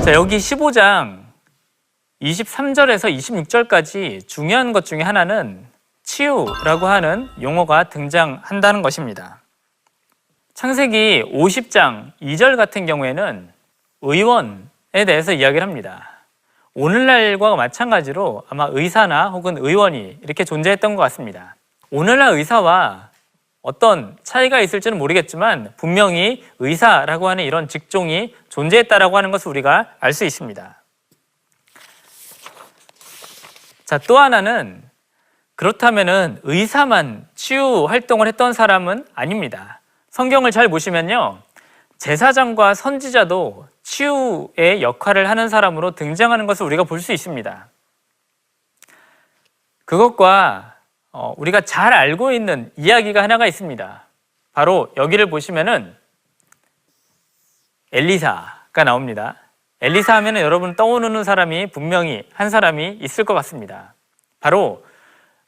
자, 여기 15장 23절에서 26절까지 중요한 것 중에 하나는 치유라고 하는 용어가 등장한다는 것입니다. 창세기 50장 2절 같은 경우에는 의원에 대해서 이야기를 합니다. 오늘날과 마찬가지로 아마 의사나 혹은 의원이 이렇게 존재했던 것 같습니다. 오늘날 의사와 어떤 차이가 있을지는 모르겠지만 분명히 의사라고 하는 이런 직종이 존재했다라고 하는 것을 우리가 알 수 있습니다. 자, 또 하나는 그렇다면은 의사만 치유 활동을 했던 사람은 아닙니다. 성경을 잘 보시면요, 제사장과 선지자도 치유의 역할을 하는 사람으로 등장하는 것을 우리가 볼 수 있습니다. 그것과 우리가 잘 알고 있는 이야기가 하나가 있습니다. 바로 여기를 보시면은 엘리사가 나옵니다. 엘리사 하면은 여러분 떠오르는 사람이 분명히 한 사람이 있을 것 같습니다. 바로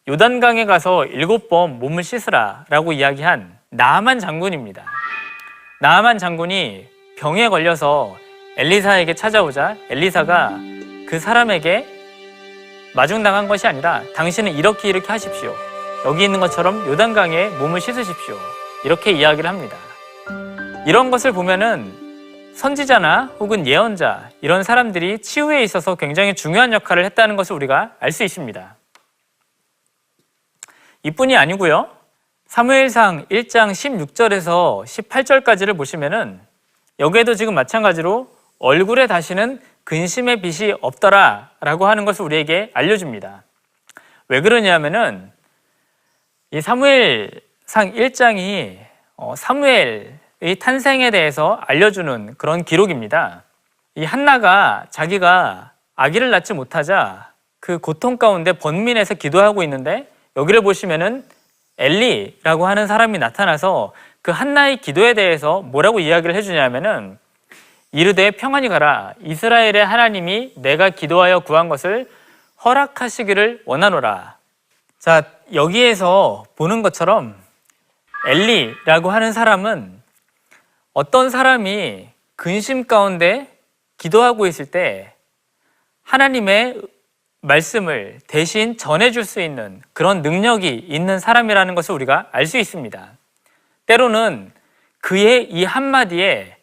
요단강에 가서 7번 몸을 씻으라 라고 이야기한 나아만 장군입니다. 나아만 장군이 병에 걸려서 엘리사에게 찾아오자 엘리사가 그 사람에게 마중당한 것이 아니라 당신은 이렇게 하십시오. 여기 있는 것처럼 요단강에 몸을 씻으십시오. 이렇게 이야기를 합니다. 이런 것을 보면은 선지자나 혹은 예언자, 이런 사람들이 치유에 있어서 굉장히 중요한 역할을 했다는 것을 우리가 알 수 있습니다. 이뿐이 아니고요, 사무엘상 1장 16절에서 18절까지를 보시면은 여기에도 지금 마찬가지로 얼굴에 다시는 근심의 빛이 없더라 라고 하는 것을 우리에게 알려줍니다. 왜 그러냐면은 이 사무엘상 1장이 사무엘의 탄생에 대해서 알려주는 그런 기록입니다. 이 한나가 자기가 아기를 낳지 못하자 그 고통 가운데 번민해서 기도하고 있는데, 여기를 보시면은 엘리라고 하는 사람이 나타나서 그 한나의 기도에 대해서 뭐라고 이야기를 해주냐면은 이르되 평안히 가라, 이스라엘의 하나님이 내가 기도하여 구한 것을 허락하시기를 원하노라. 자, 여기에서 보는 것처럼 엘리라고 하는 사람은 어떤 사람이 근심 가운데 기도하고 있을 때 하나님의 말씀을 대신 전해줄 수 있는 그런 능력이 있는 사람이라는 것을 우리가 알 수 있습니다. 때로는 그의 이 한마디에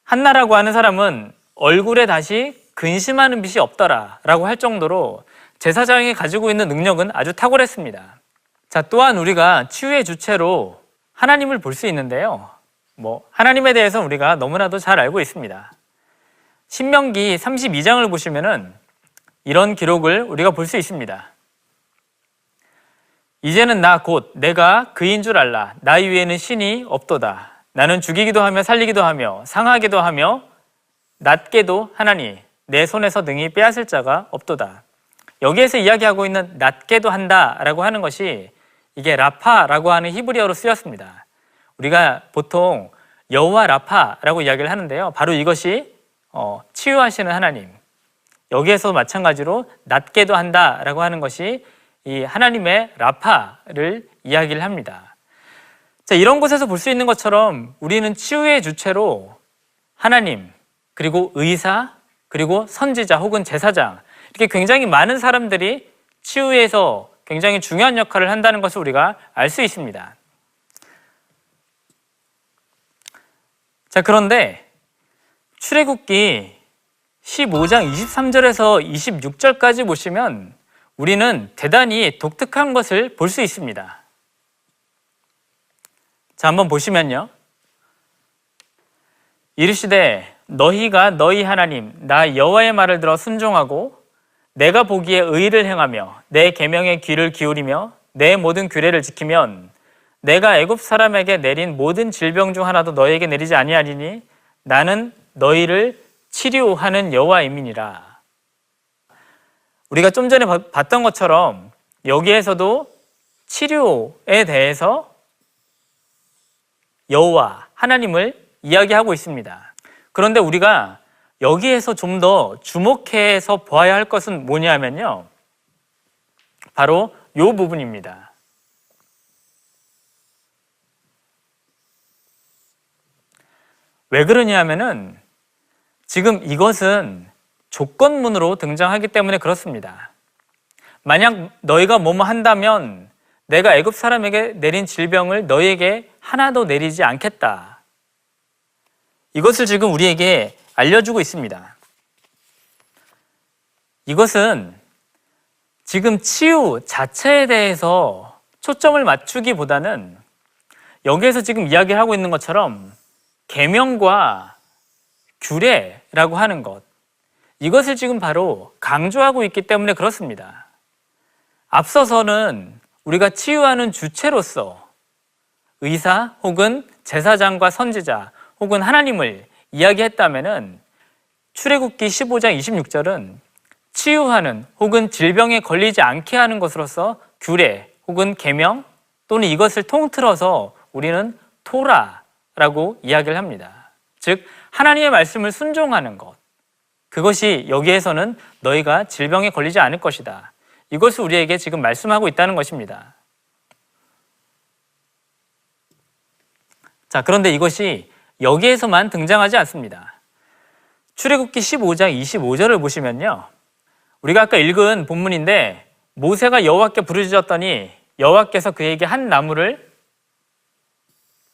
한나라고 하는 사람은 얼굴에 다시 근심하는 빛이 없더라 라고 할 정도로 제사장이 가지고 있는 능력은 아주 탁월했습니다. 자, 또한 우리가 치유의 주체로 하나님을 볼 수 있는데요, 하나님에 대해서 우리가 너무나도 잘 알고 있습니다. 신명기 32장을 보시면은 이런 기록을 우리가 볼 수 있습니다. 이제는 나 곧 내가 그인 줄 알라. 나 위에는 신이 없도다. 나는 죽이기도 하며 살리기도 하며 상하기도 하며 낫게도 하나니 내 손에서 능히 빼앗을 자가 없도다. 여기에서 이야기하고 있는 낫게도 한다라고 하는 것이 이게 라파라고 하는 히브리어로 쓰였습니다. 우리가 보통 여호와 라파라고 이야기를 하는데요, 바로 이것이 치유하시는 하나님, 여기에서 마찬가지로 낫게도 한다라고 하는 것이 이 하나님의 라파를 이야기를 합니다. 자, 이런 곳에서 볼 수 있는 것처럼 우리는 치유의 주체로 하나님, 그리고 의사, 그리고 선지자 혹은 제사장, 이렇게 굉장히 많은 사람들이 치유에서 굉장히 중요한 역할을 한다는 것을 우리가 알 수 있습니다. 자, 그런데 출애굽기 15장 23절에서 26절까지 보시면 우리는 대단히 독특한 것을 볼 수 있습니다. 자, 한번 보시면요, 이르시되 너희가 너희 하나님 나 여호와의 말을 들어 순종하고 내가 보기에 의를 행하며 내 계명에 귀를 기울이며 내 모든 규례를 지키면 내가 애굽 사람에게 내린 모든 질병 중 하나도 너희에게 내리지 아니하리니 나는 너희를 치료하는 여호와임이니라. 우리가 좀 전에 봤던 것처럼 여기에서도 치료에 대해서 여호와 하나님을 이야기하고 있습니다. 그런데 우리가 여기에서 좀 더 주목해서 보아야 할 것은 뭐냐면요, 바로 이 부분입니다. 왜 그러냐면은 지금 이것은 조건문으로 등장하기 때문에 그렇습니다. 만약 너희가 뭐뭐 한다면 내가 애굽 사람에게 내린 질병을 너희에게 하나도 내리지 않겠다. 이것을 지금 우리에게 알려주고 있습니다. 이것은 지금 치유 자체에 대해서 초점을 맞추기보다는 여기에서 지금 이야기를 하고 있는 것처럼 계명과 규례라고 하는 것, 이것을 지금 바로 강조하고 있기 때문에 그렇습니다. 앞서서는 우리가 치유하는 주체로서 의사 혹은 제사장과 선지자 혹은 하나님을 이야기했다면은 출애굽기 15장 26절은 치유하는 혹은 질병에 걸리지 않게 하는 것으로서 규례 혹은 계명 또는 이것을 통틀어서 우리는 토라라고 이야기를 합니다. 즉 하나님의 말씀을 순종하는 것, 그것이 여기에서는 너희가 질병에 걸리지 않을 것이다. 이것을 우리에게 지금 말씀하고 있다는 것입니다. 자, 그런데 이것이 여기에서만 등장하지 않습니다. 출애굽기 15장 25절을 보시면요, 우리가 아까 읽은 본문인데 모세가 여호와께 부르짖었더니 여호와께서 그에게 한 나무를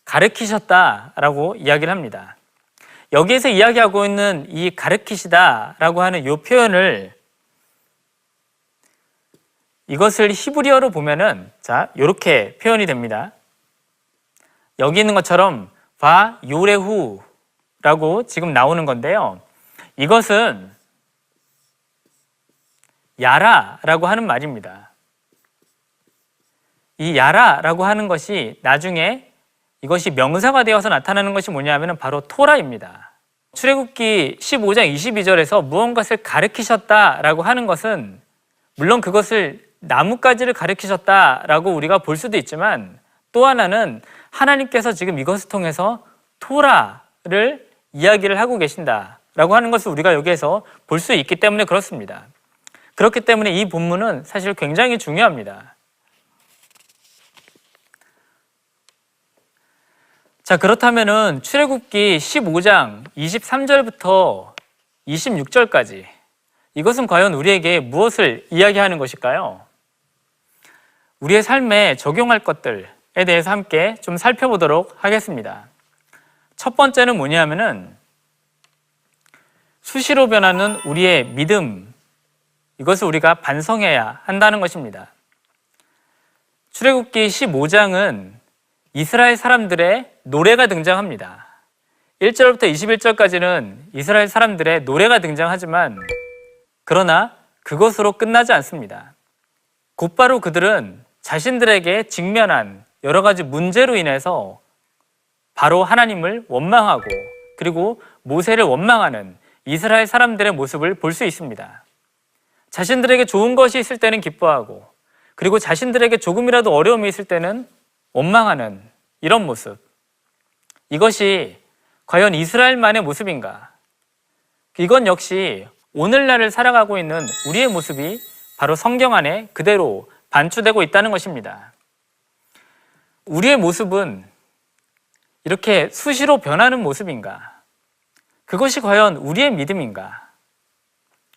가르치셨다라고 이야기를 합니다. 여기에서 이야기하고 있는 이 가르치시다라고 하는 이 표현을, 이것을 히브리어로 보면은 자, 이렇게 표현이 됩니다. 여기 있는 것처럼 바 요레후라고 지금 나오는 건데요, 이것은 야라라고 하는 말입니다. 이 야라라고 하는 것이 나중에 이것이 명사가 되어서 나타나는 것이 뭐냐면 바로 토라입니다. 출애굽기 15장 22절에서 무언가를 가르치셨다라고 하는 것은 물론 그것을 나뭇가지를 가르치셨다라고 우리가 볼 수도 있지만, 또 하나는 하나님께서 지금 이것을 통해서 토라를 이야기를 하고 계신다라고 하는 것을 우리가 여기에서 볼 수 있기 때문에 그렇습니다. 그렇기 때문에 이 본문은 사실 굉장히 중요합니다. 자, 그렇다면은 출애굽기 15장 23절부터 26절까지 이것은 과연 우리에게 무엇을 이야기하는 것일까요? 우리의 삶에 적용할 것들에 대해서 함께 좀 살펴보도록 하겠습니다. 첫 번째는 뭐냐면은 수시로 변하는 우리의 믿음, 이것을 우리가 반성해야 한다는 것입니다. 출애굽기 15장은 이스라엘 사람들의 노래가 등장합니다. 1절부터 21절까지는 이스라엘 사람들의 노래가 등장하지만 그러나 그것으로 끝나지 않습니다. 곧바로 그들은 자신들에게 직면한 여러 가지 문제로 인해서 바로 하나님을 원망하고 그리고 모세를 원망하는 이스라엘 사람들의 모습을 볼 수 있습니다. 자신들에게 좋은 것이 있을 때는 기뻐하고 그리고 자신들에게 조금이라도 어려움이 있을 때는 원망하는 이런 모습, 이것이 과연 이스라엘만의 모습인가? 이건 역시 오늘날을 살아가고 있는 우리의 모습이 바로 성경 안에 그대로 반추되고 있다는 것입니다. 우리의 모습은 이렇게 수시로 변하는 모습인가? 그것이 과연 우리의 믿음인가?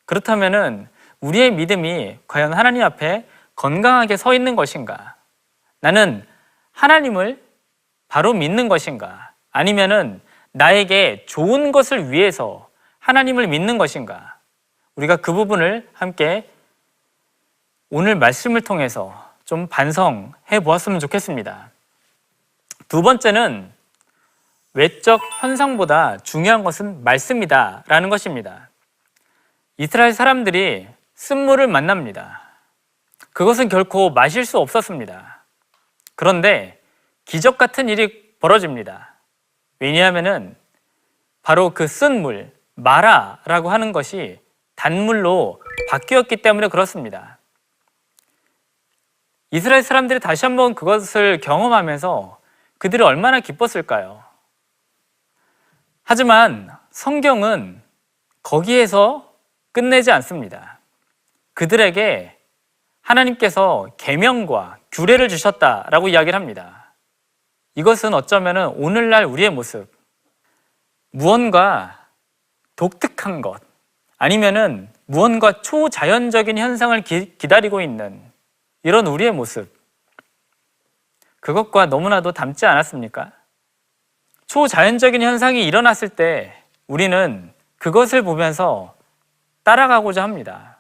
그렇다면은 우리의 믿음이 과연 하나님 앞에 건강하게 서 있는 것인가? 나는 하나님을 바로 믿는 것인가? 아니면은 나에게 좋은 것을 위해서 하나님을 믿는 것인가? 우리가 그 부분을 함께 오늘 말씀을 통해서 좀 반성해 보았으면 좋겠습니다. 두 번째는 외적 현상보다 중요한 것은 말씀이다 라는 것입니다. 이스라엘 사람들이 쓴물을 만납니다. 그것은 결코 마실 수 없었습니다. 그런데 기적 같은 일이 벌어집니다. 왜냐하면 바로 그 쓴 물, 마라라고 하는 것이 단물로 바뀌었기 때문에 그렇습니다. 이스라엘 사람들이 다시 한번 그것을 경험하면서 그들이 얼마나 기뻤을까요? 하지만 성경은 거기에서 끝내지 않습니다. 그들에게 하나님께서 계명과 규례를 주셨다라고 이야기를 합니다. 이것은 어쩌면 오늘날 우리의 모습, 무언가 독특한 것, 아니면은 무언가 초자연적인 현상을 기다리고 있는 이런 우리의 모습, 그것과 너무나도 닮지 않았습니까? 초자연적인 현상이 일어났을 때 우리는 그것을 보면서 따라가고자 합니다.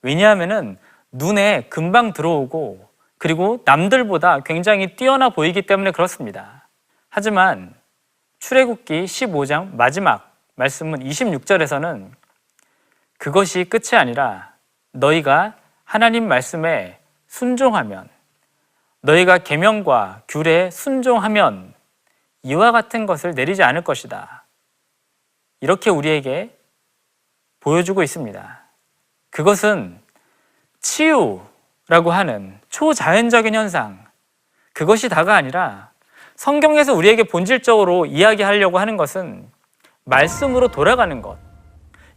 왜냐하면은 눈에 금방 들어오고 그리고 남들보다 굉장히 뛰어나 보이기 때문에 그렇습니다. 하지만 출애굽기 15장 마지막 말씀은 26절에서는 그것이 끝이 아니라 너희가 하나님 말씀에 순종하면, 너희가 계명과 규례에 순종하면 이와 같은 것을 내리지 않을 것이다. 이렇게 우리에게 보여주고 있습니다. 그것은 치유라고 하는 초자연적인 현상, 그것이 다가 아니라 성경에서 우리에게 본질적으로 이야기하려고 하는 것은 말씀으로 돌아가는 것,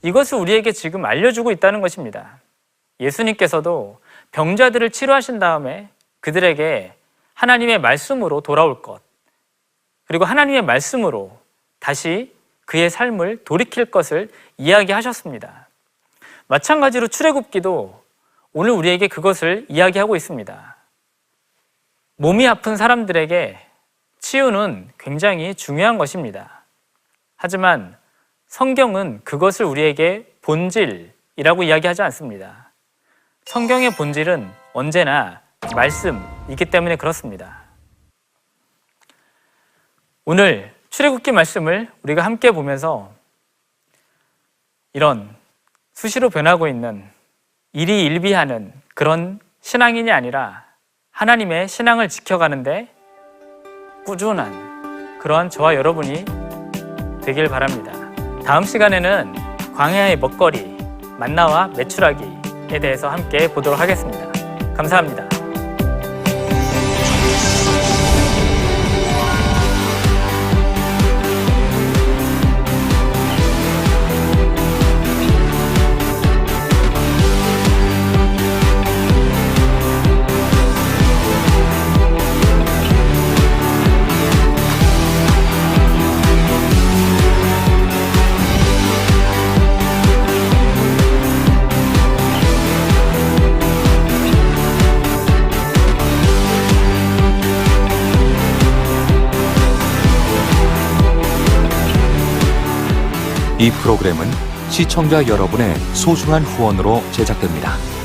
이것을 우리에게 지금 알려주고 있다는 것입니다. 예수님께서도 병자들을 치료하신 다음에 그들에게 하나님의 말씀으로 돌아올 것, 그리고 하나님의 말씀으로 다시 그의 삶을 돌이킬 것을 이야기하셨습니다. 마찬가지로 출애굽기도 오늘 우리에게 그것을 이야기하고 있습니다. 몸이 아픈 사람들에게 치유는 굉장히 중요한 것입니다. 하지만 성경은 그것을 우리에게 본질이라고 이야기하지 않습니다. 성경의 본질은 언제나 말씀이기 때문에 그렇습니다. 오늘 출애굽기 말씀을 우리가 함께 보면서 이런 수시로 변하고 있는 일희일비하는 그런 신앙인이 아니라 하나님의 신앙을 지켜가는데 꾸준한 그러한 저와 여러분이 되길 바랍니다. 다음 시간에는 광야의 먹거리, 만나와 메추라기에 대해서 함께 보도록 하겠습니다. 감사합니다. 이 프로그램은 시청자 여러분의 소중한 후원으로 제작됩니다.